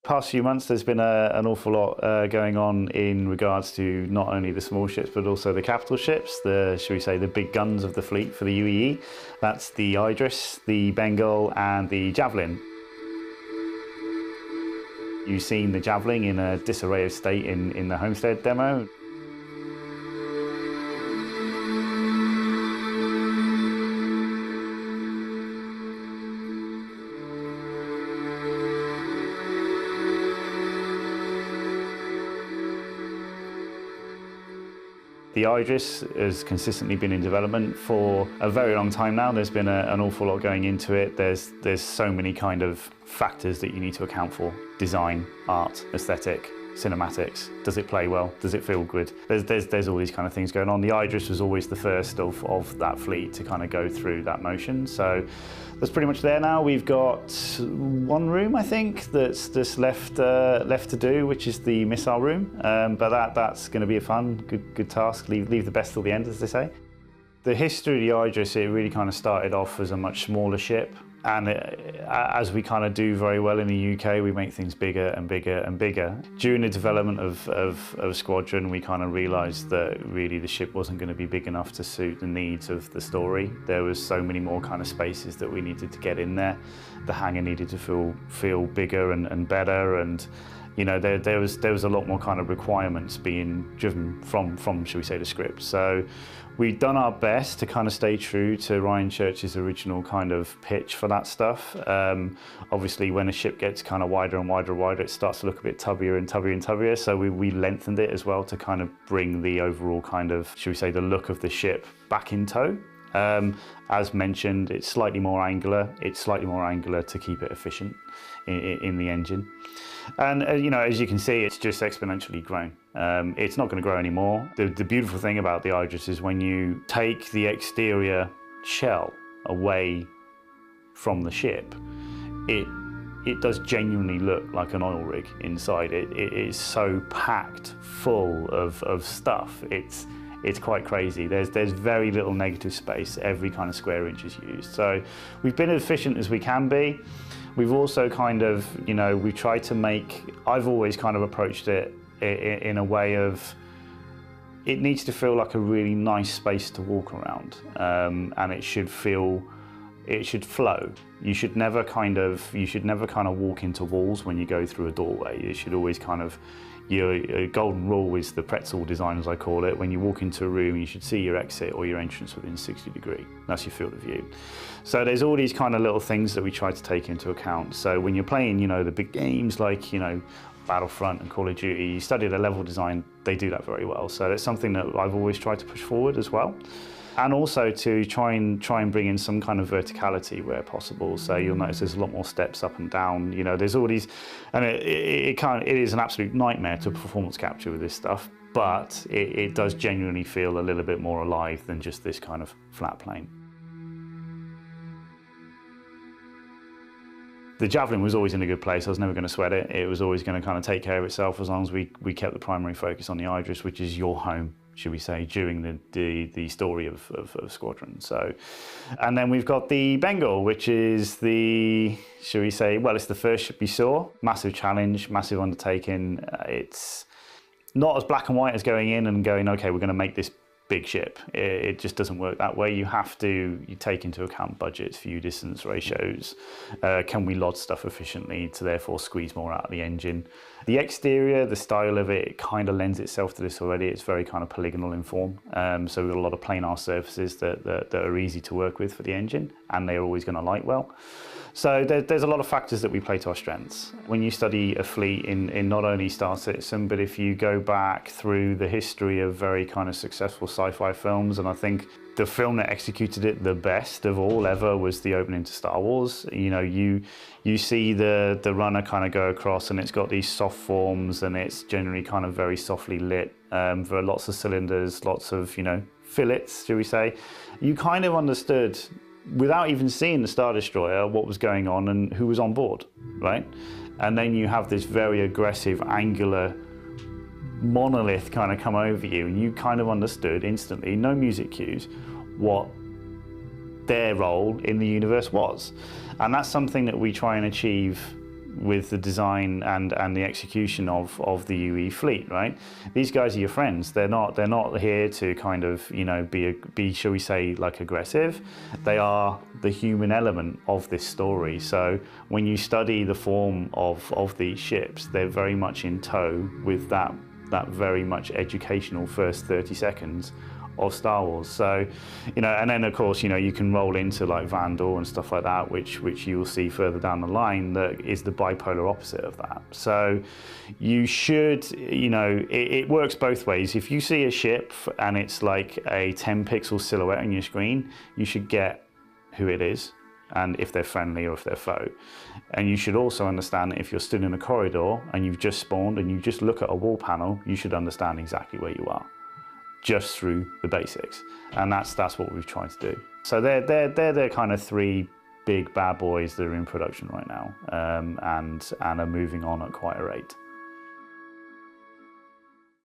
Past few months there's been an awful lot going on in regards to not only the small ships but also the capital ships, shall we say the big guns of the fleet for the UEE. That's the Idris, the Bengal and the Javelin. You've seen the Javelin in a disarray of state in the Homestead demo. The Idris has consistently been in development for a very long time now. There's been an awful lot going into it. There's so many kind of factors that you need to account for. Design, art, aesthetic, cinematics. Does it play well? Does it feel good? There's all these kind of things going on. The Idris was always the first of that fleet to kind of go through that motion. So that's pretty much there now. We've got one room, I think, that's left to do, which is the missile room. But that's going to be a fun, good task. Leave the best till the end, as they say. The history of the Idris, it really kind of started off as a much smaller ship. And as we kind of do very well in the UK, we make things bigger and bigger and bigger. During the development of Squadron, we kind of realised that really the ship wasn't going to be big enough to suit the needs of the story. There was so many more kind of spaces that we needed to get in there. The hangar needed to feel bigger and better, and you know there was a lot more kind of requirements being driven from shall we say the script. So we've done our best to kind of stay true to Ryan Church's original kind of pitch for that stuff. Obviously, when a ship gets kind of wider and wider and wider, it starts to look a bit tubbier and tubbier and tubbier. So we lengthened it as well to kind of bring the overall kind of, shall we say, the look of the ship back in tow. As mentioned, it's slightly more angular. It's slightly more angular to keep it efficient in the engine. And you know, as you can see, it's just exponentially grown. It's not going to grow anymore. The beautiful thing about the Idris is when you take the exterior shell away from the ship, it does genuinely look like an oil rig inside. It is so packed full of stuff. It's quite crazy. There's very little negative space. Every kind of square inch is used. So we've been as efficient as we can be. We've also kind of, you know, we tried to make, I've always kind of approached it in a way of, it needs to feel like a really nice space to walk around, and it should flow. You should never kind of walk into walls when you go through a doorway. You should always kind of, your golden rule is the pretzel design, as I call it. When you walk into a room, you should see your exit or your entrance within 60 degrees. That's your field of view. So there's all these kind of little things that we try to take into account. So when you're playing, you know, the big games like, you know, Battlefront and Call of Duty, you study the level design, they do that very well. So it's something that I've always tried to push forward as well. And also to try and bring in some kind of verticality where possible. So you'll notice there's a lot more steps up and down. You know, there's all these, and it is an absolute nightmare to performance capture with this stuff, but it does genuinely feel a little bit more alive than just this kind of flat plane. The Javelin was always in a good place. I was never going to sweat it. It was always going to kind of take care of itself as long as we kept the primary focus on the Idris, which is your home, should we say, during the story of Squadron. So, and then we've got the Bengal, which is the, should we say, well, it's the first ship you saw. Massive challenge, massive undertaking. It's not as black and white as going in and going, okay, we're going to make this big ship. It just doesn't work that way. You take into account budgets, fuel distance ratios. Can we load stuff efficiently to therefore squeeze more out of the engine? The exterior, the style of it kind of lends itself to this already. It's very kind of polygonal in form. So we've got a lot of planar surfaces that are easy to work with for the engine, and they're always going to light well. So there's a lot of factors that we play to our strengths. When you study a fleet in not only Star Citizen, but if you go back through the history of very kind of successful sci-fi films, and I think the film that executed it the best of all ever was the opening to Star Wars. You know, you see the runner kind of go across, and it's got these soft forms, and it's generally kind of very softly lit. There are lots of cylinders, lots of, you know, fillets, shall we say. You kind of understood, without even seeing the Star Destroyer, what was going on and who was on board, right? And then you have this very aggressive, angular monolith kind of come over you, and you kind of understood instantly, no music cues, what their role in the universe was. And that's something that we try and achieve with the design and the execution of the UE fleet, right? These guys are your friends. They're not here to kind of, you know, be shall we say, like, aggressive. They are the human element of this story. So when you study the form of these ships, they're very much in tow with that very much educational first 30 seconds of Star Wars. So, you know, and then of course, you know, you can roll into like Vandal and stuff like that, which you will see further down the line, that is the bipolar opposite of that. So you should, you know, it works both ways. If you see a ship and it's like a 10 pixel silhouette on your screen, you should get who it is and if they're friendly or if they're foe. And you should also understand that if you're stood in a corridor and you've just spawned and you just look at a wall panel, you should understand exactly where you are, just through the basics. And that's what we've tried to do. So they're the kind of three big bad boys that are in production right now, and are moving on at quite a rate.